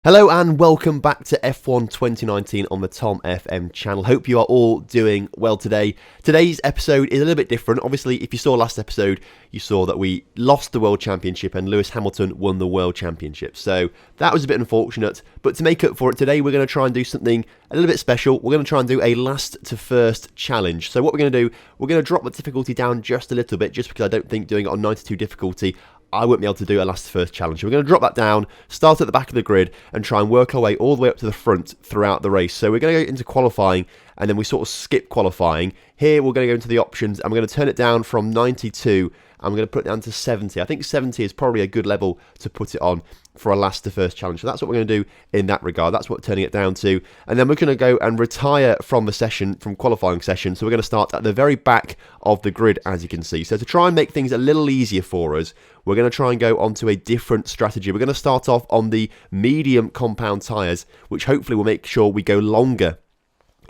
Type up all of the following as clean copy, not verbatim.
Hello and welcome back to F1 2019 on the TomFM channel. Hope you are all doing well today. Today's episode is a little bit different. Obviously, if you saw last episode, you saw that we lost the World Championship and Lewis Hamilton won the World Championship. So that was a bit unfortunate. But to make up for it today, we're going to try and do something a little bit special. We're going to try and do a last to first challenge. So what we're going to do, we're going to drop the difficulty down just a little bit, just because I don't think doing it on 92 difficulty I won't be able to do a last to first challenge. So we're going to drop that down, start at the back of the grid, and try and work our way all the way up to the front throughout the race. So we're going to go into qualifying, and then we sort of skip qualifying. Here we're going to go into the options, and we're going to turn it down from 92, and we're going to put it down to 70. I think 70 is probably a good level to put it on for a last to first challenge. So that's what we're going to do in that regard. That's what we're turning it down to. And then we're going to go and retire from the session, from qualifying session. So we're going to start at the very back of the grid, as you can see. So to try and make things a little easier for us, we're going to try and go onto a different strategy. We're going to start off on the medium compound tyres, which hopefully will make sure we go longer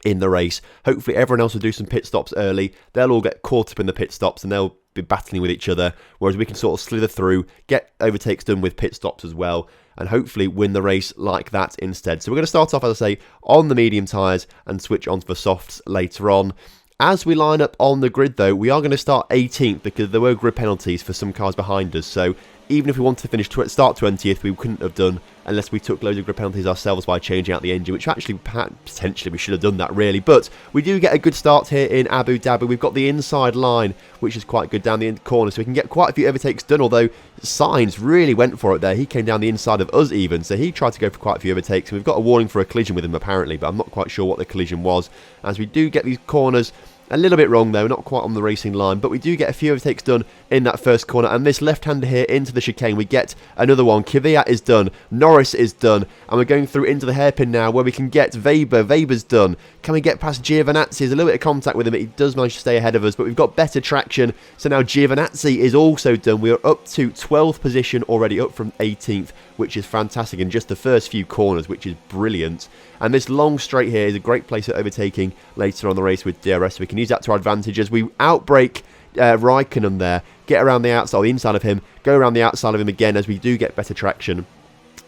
in the race. Hopefully everyone else will do some pit stops early. They'll all get caught up in the pit stops and they'll be battling with each other, whereas we can sort of slither through, get overtakes done with pit stops as well, and hopefully win the race like that instead. So we're going to start off, as I say, on the medium tyres and switch on to the softs later on. As we line up on the grid though, we are going to start 18th because there were grid penalties for some cars behind us. So even if we wanted to finish start 20th, we couldn't have done unless we took loads of grid penalties ourselves by changing out the engine, which actually potentially we should have done that really. But we do get a good start here in Abu Dhabi. We've got the inside line, which is quite good down the corner, so we can get quite a few overtakes done, although Sainz really went for it there. He came down the inside of us even, so he tried to go for quite a few overtakes. And we've got a warning for a collision with him apparently, but I'm not quite sure what the collision was, as we do get these corners a little bit wrong though, not quite on the racing line, but we do get a few overtakes done in that first corner, and this left-hander here into the chicane, we get another one. Kvyat is done, Norris is done, and we're going through into the hairpin now where we can get Weber. Weber's done. Can we get past Giovinazzi? There's a little bit of contact with him, he does manage to stay ahead of us, but we've got better traction, so now Giovinazzi is also done. We are up to 12th position already, up from 18th, which is fantastic in just the first few corners, which is brilliant. And this long straight here is a great place for overtaking later on the race with DRS. So we can use that to our advantage as we outbrake Raikkonen there, get around the outside, the inside of him, go around the outside of him again as we do get better traction.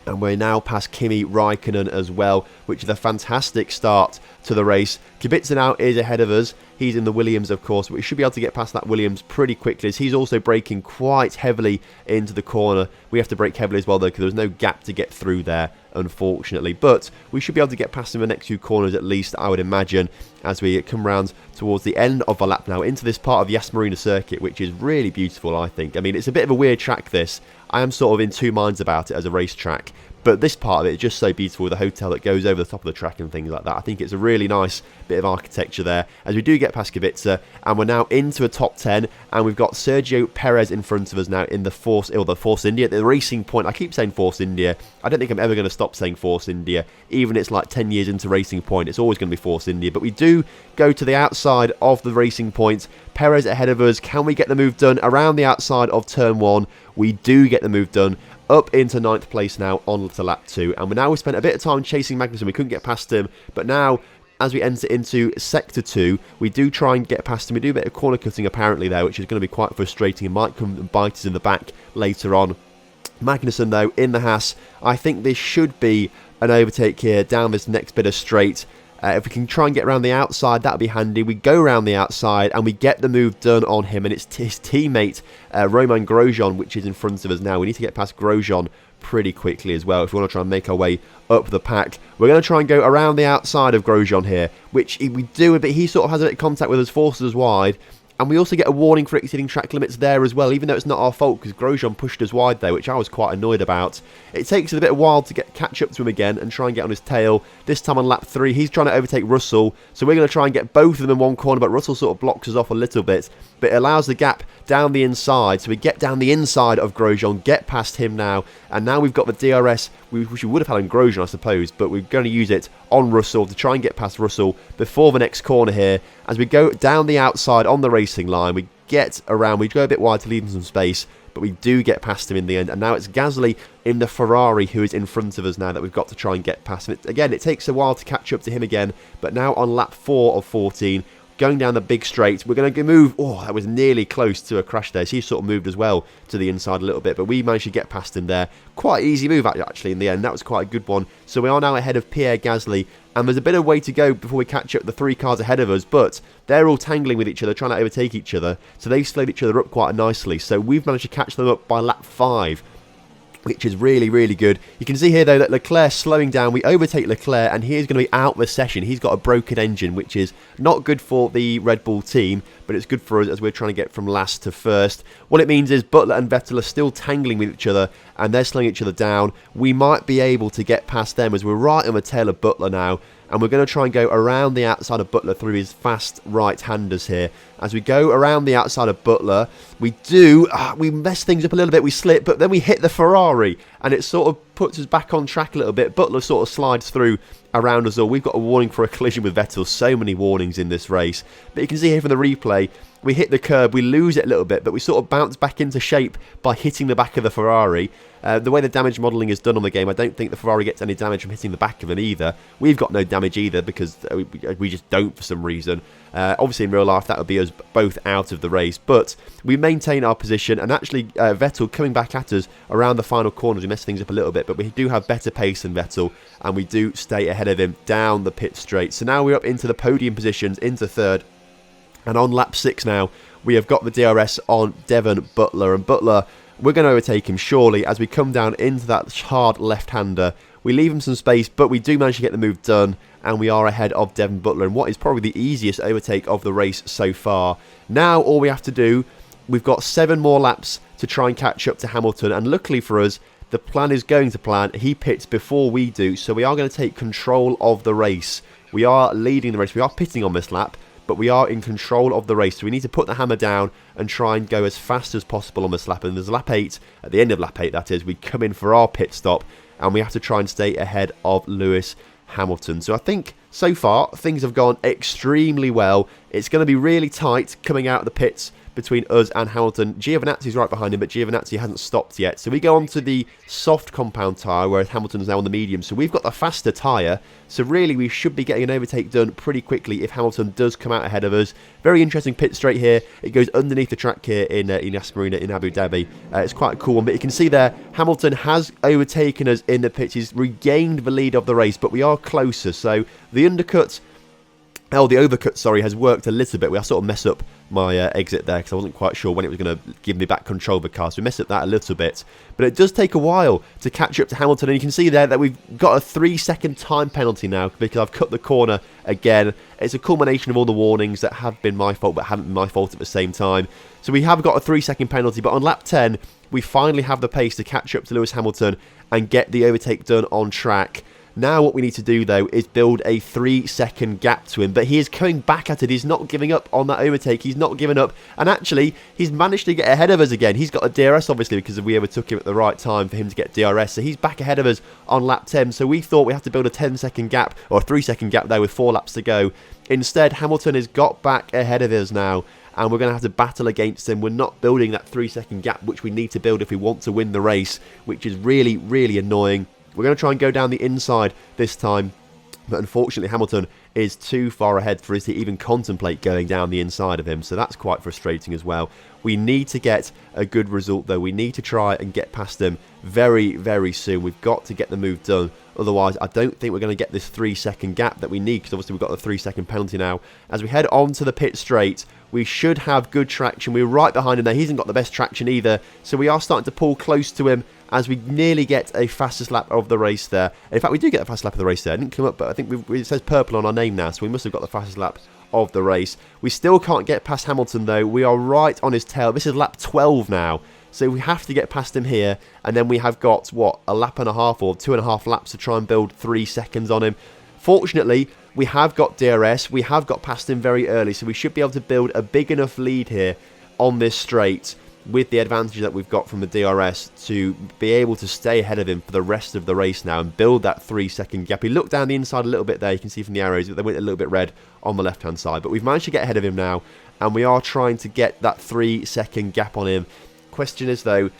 And we're now past Kimi Raikkonen as well, which is a fantastic start to the race. Kubica now is ahead of us. He's in the Williams, of course, but we should be able to get past that Williams pretty quickly, as he's also braking quite heavily into the corner. We have to brake heavily as well, though, because there's no gap to get through there, unfortunately. But we should be able to get past him in the next few corners, at least, I would imagine, as we come round towards the end of the lap now, into this part of Yas Marina circuit, which is really beautiful, I think. I mean, it's a bit of a weird track, this. I am sort of in two minds about it as a racetrack. But this part of it is just so beautiful, with a hotel that goes over the top of the track and things like that. I think it's a really nice bit of architecture there, as we do get past Kubica, and we're now into a top 10, and we've got Sergio Perez in front of us now in the Force India, the Racing Point. I keep saying Force India. I don't think I'm ever going to stop saying Force India, even it's like 10 years into Racing Point. It's always going to be Force India, but we do go to the outside of the Racing Point. Perez ahead of us. Can we get the move done around the outside of turn 1? We do get the move done. Up into 9th place now on to lap 2, and we spent a bit of time chasing Magnussen. We couldn't get past him, but now as we enter into sector 2, we do try and get past him. We do a bit of corner cutting apparently there, which is going to be quite frustrating. It might come and bite us in the back later on. Magnussen though in the Haas, I think this should be an overtake here down this next bit of straight. If we can try and get around the outside, that would be handy. We go around the outside and we get the move done on him, and it's his teammate Romain Grosjean which is in front of us now. We need to get past Grosjean pretty quickly as well if we want to try and make our way up the pack. We're going to try and go around the outside of Grosjean here, which we do, but he sort of has a bit of contact with us, forces us wide. And we also get a warning for exceeding track limits there as well, even though it's not our fault, because Grosjean pushed us wide there, which I was quite annoyed about. It takes us a bit of a while to catch up to him again and try and get on his tail. This time on lap 3, he's trying to overtake Russell, so we're going to try and get both of them in one corner, but Russell sort of blocks us off a little bit. But it allows the gap down the inside, so we get down the inside of Grosjean, get past him now, and now we've got the DRS, which we would have had on Grosjean, I suppose, but we're going to use it on Russell to try and get past Russell before the next corner here. As we go down the outside on the racing line, we get around, we go a bit wide to leave him some space, but we do get past him in the end. And now it's Gasly in the Ferrari who is in front of us now that we've got to try and get past him. Again, it takes a while to catch up to him again, but now on lap 4 of 14, going down the big straight. We're going to move. Oh, that was nearly close to a crash there. So he sort of moved as well to the inside a little bit, but we managed to get past him there. Quite easy move actually in the end. That was quite a good one. So we are now ahead of Pierre Gasly, and there's a bit of way to go before we catch up the 3 cars ahead of us, but they're all tangling with each other, trying to overtake each other. So they've slowed each other up quite nicely. So we've managed to catch them up by lap 5. Which is really, really good. You can see here, though, that Leclerc's slowing down. We overtake Leclerc, and he's going to be out the session. He's got a broken engine, which is not good for the Red Bull team, but it's good for us as we're trying to get from last to first. What it means is Butler and Vettel are still tangling with each other, and they're slowing each other down. We might be able to get past them as we're right on the tail of Butler now, and we're going to try and go around the outside of Butler through his fast right-handers here. As we go around the outside of Butler, we mess things up a little bit, we slip, but then we hit the Ferrari, and it sort of puts us back on track a little bit. Butler sort of slides through around us all. We've got a warning for a collision with Vettel, so many warnings in this race. But you can see here from the replay, we hit the curb, we lose it a little bit, but we sort of bounce back into shape by hitting the back of the Ferrari. The way the damage modelling is done on the game, I don't think the Ferrari gets any damage from hitting the back of him either. We've got no damage either because we just don't for some reason. Obviously in real life that would be us both out of the race, but we maintain our position, and actually Vettel coming back at us around the final corners, we mess things up a little bit, but we do have better pace than Vettel, and we do stay ahead of him down the pit straight. So now we're up into the podium positions, into third, and on lap 6 now, we have got the DRS on Devon Butler, and Butler, we're going to overtake him surely as we come down into that hard left-hander. We leave him some space, but we do manage to get the move done, and we are ahead of Devon Butler in what is probably the easiest overtake of the race so far. Now all we have to do, we've got 7 more laps to try and catch up to Hamilton, and luckily for us, the plan is going to plan. He pits before we do, so we are going to take control of the race. We are leading the race. We are pitting on this lap, but we are in control of the race, so we need to put the hammer down and try and go as fast as possible on this lap. And there's lap 8, at the end of lap 8 that is, we come in for our pit stop, and we have to try and stay ahead of Lewis Hamilton. So I think so far things have gone extremely well. It's going to be really tight coming out of the pits between us and Hamilton. Giovinazzi's right behind him, but Giovinazzi hasn't stopped yet. So we go on to the soft compound tyre, whereas Hamilton's now on the medium. So we've got the faster tyre. So really we should be getting an overtake done pretty quickly if Hamilton does come out ahead of us. Very interesting pit straight here. It goes underneath the track here in Yas Marina in Abu Dhabi. It's quite a cool one, but you can see there Hamilton has overtaken us in the pits. He's regained the lead of the race, but we are closer. So the overcut, has worked a little bit. We are sort of mess up my exit there because I wasn't quite sure when it was going to give me back control of the car. So we messed up that a little bit. But it does take a while to catch up to Hamilton. And you can see there that we've got a 3-second time penalty now because I've cut the corner again. It's a culmination of all the warnings that have been my fault but haven't been my fault at the same time. So we have got a 3-second penalty. But on lap 10, we finally have the pace to catch up to Lewis Hamilton and get the overtake done on track. Now what we need to do, though, is build a 3-second gap to him. But he is coming back at it. He's not giving up on that overtake. He's not giving up. And actually, he's managed to get ahead of us again. He's got a DRS, obviously, because we overtook him at the right time for him to get DRS. So he's back ahead of us on lap 10. So we thought we had to build a 10-second gap, or a 3-second gap there with 4 laps to go. Instead, Hamilton has got back ahead of us now, and we're going to have to battle against him. We're not building that 3-second gap, which we need to build if we want to win the race, which is really, really annoying. We're going to try and go down the inside this time, but unfortunately Hamilton is too far ahead for us to even contemplate going down the inside of him, so that's quite frustrating as well. We need to get a good result, though. We need to try and get past them very, very soon. We've got to get the move done. Otherwise, I don't think we're going to get this 3-second gap that we need, because obviously we've got the 3-second penalty now. As we head on to the pit straight, we should have good traction. We're right behind him there. He hasn't got the best traction either, so we are starting to pull close to him as we nearly get a fastest lap of the race there. In fact, we do get the fastest lap of the race there. It didn't come up, but I think it says purple on our name now, so we must have got the fastest lap of the race. We still can't get past Hamilton, though. We are right on his tail. This is lap 12 now, so we have to get past him here, and then we have got, what, a lap and a half or 2.5 laps to try and build 3 seconds on him. Fortunately, we have got DRS. We have got past him very early, so we should be able to build a big enough lead here on this straight with the advantage that we've got from the DRS to be able to stay ahead of him for the rest of the race now and build that 3-second gap. He looked down the inside a little bit there. You can see from the arrows that they went a little bit red on the left-hand side. But we've managed to get ahead of him now, and we are trying to get that 3-second gap on him. Question is, though,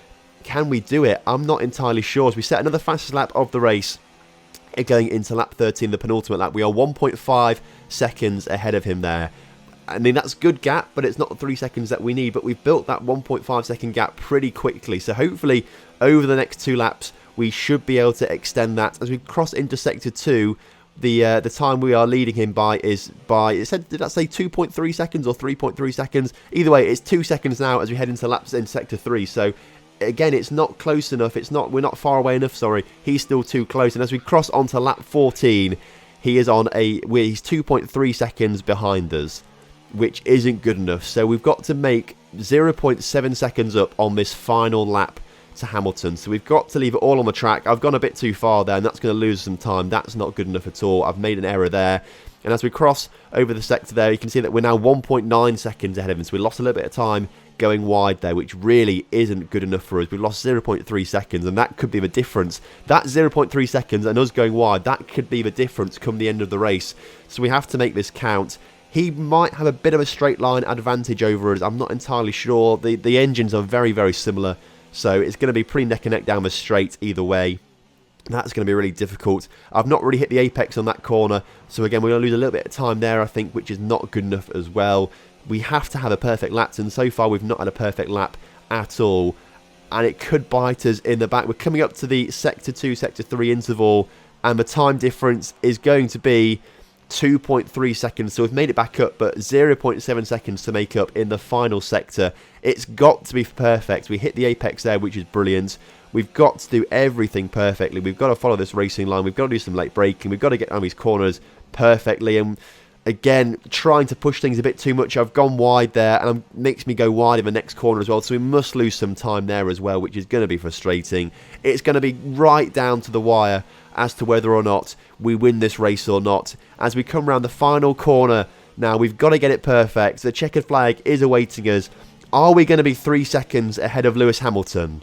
can we do it? I'm not entirely sure. As we set another fastest lap of the race, going into lap 13, the penultimate lap, we are 1.5 seconds ahead of him there. I mean, that's good gap, but it's not the 3 seconds that we need. But we've built that 1.5 second gap pretty quickly. So hopefully, over the next 2 laps, we should be able to extend that. As we cross into Sector 2, the time we are leading him by is it said, did that say 2.3 seconds or 3.3 seconds? Either way, it's 2 seconds now as we head into laps in Sector 3. So again, it's not close enough. We're not far away enough, sorry. He's still too close. And as we cross onto lap 14, he's 2.3 seconds behind us, which isn't good enough. So we've got to make 0.7 seconds up on this final lap to Hamilton. So we've got to leave it all on the track. I've gone a bit too far there, and that's going to lose some time. That's not good enough at all. I've made an error there. And as we cross over the sector there, you can see that we're now 1.9 seconds ahead of him. So we lost a little bit of time going wide there, which really isn't good enough for us. We've lost 0.3 seconds, and that could be the difference. That 0.3 seconds and us going wide, that could be the difference come the end of the race. So we have to make this count. He might have a bit of a straight line advantage over us. I'm not entirely sure. The engines are very, very similar. So it's going to be pretty neck and neck down the straight either way. That's going to be really difficult. I've not really hit the apex on that corner. So again, we're going to lose a little bit of time there, I think, which is not good enough as well. We have to have a perfect lap, and so far we've not had a perfect lap at all. And it could bite us in the back. We're coming up to the Sector 2, Sector 3 interval, and the time difference is going to be 2.3 seconds. So we've made it back up, but 0.7 seconds to make up in the final sector. It's got to be perfect. We hit the apex there, which is brilliant. We've got to do everything perfectly. We've got to follow this racing line. We've got to do some late braking. We've got to get around these corners perfectly. And again, trying to push things a bit too much. I've gone wide there, and it makes me go wide in the next corner as well. So we must lose some time there as well, which is going to be frustrating. It's going to be right down to the wire as to whether or not we win this race or not. As we come around the final corner, now we've got to get it perfect. The checkered flag is awaiting us. Are we going to be 3 seconds ahead of Lewis Hamilton?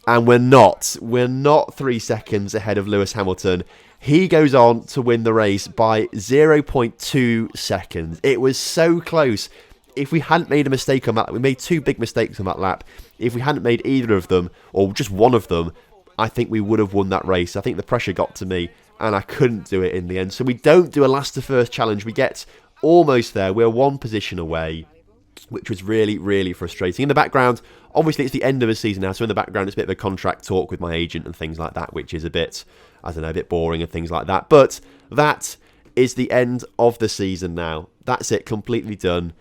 And we're not. We're not 3 seconds ahead of Lewis Hamilton. He goes on to win the race by 0.2 seconds. It was so close. If we hadn't made a mistake on that, we made 2 big mistakes on that lap. If we hadn't made either of them, or just one of them, I think we would have won that race. I think the pressure got to me, and I couldn't do it in the end. So we don't do a last to first challenge. We get almost there. We're 1 position away, which was really, really frustrating. In the background, obviously it's the end of the season now, so in the background it's a bit of a contract talk with my agent and things like that, which is a bit, I don't know, a bit boring and things like that. But that is the end of the season now. That's it, completely done.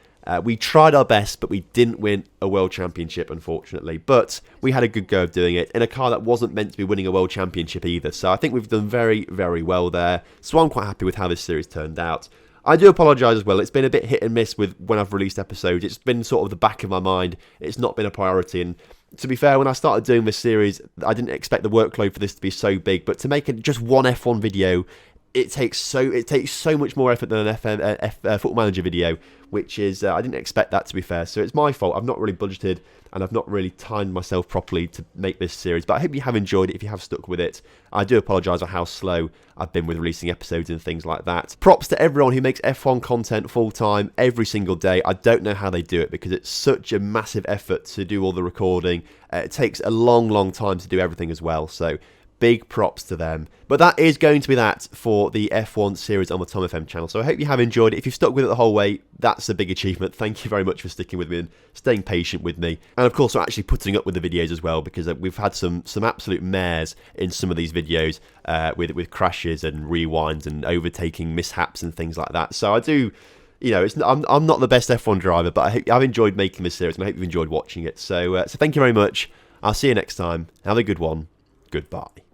We tried our best, but we didn't win a World Championship, unfortunately. But we had a good go of doing it in a car that wasn't meant to be winning a World Championship either. So I think we've done very, very well there. So I'm quite happy with how this series turned out. I do apologise as well. It's been a bit hit and miss with when I've released episodes. It's been sort of the back of my mind. It's not been a priority. And to be fair, when I started doing this series, I didn't expect the workload for this to be so big. But to make just one F1 video, it takes so much more effort than an Football Manager video, which is I didn't expect that, to be fair. So it's my fault. I've not really budgeted, and I've not really timed myself properly to make this series. But I hope you have enjoyed it if you have stuck with it. I do apologise for how slow I've been with releasing episodes and things like that. Props to everyone who makes F1 content full time every single day. I don't know how they do it because it's such a massive effort to do all the recording. It takes a long, long time to do everything as well. So big props to them. But that is going to be that for the F1 series on the TomFM channel. So I hope you have enjoyed it. If you've stuck with it the whole way, that's a big achievement. Thank you very much for sticking with me and staying patient with me. And of course, we're actually putting up with the videos as well, because we've had some absolute mares in some of these videos with crashes and rewinds and overtaking mishaps and things like that. So I do, you know, I'm not the best F1 driver, but I've enjoyed making this series and I hope you've enjoyed watching it. So thank you very much. I'll see you next time. Have a good one. Goodbye.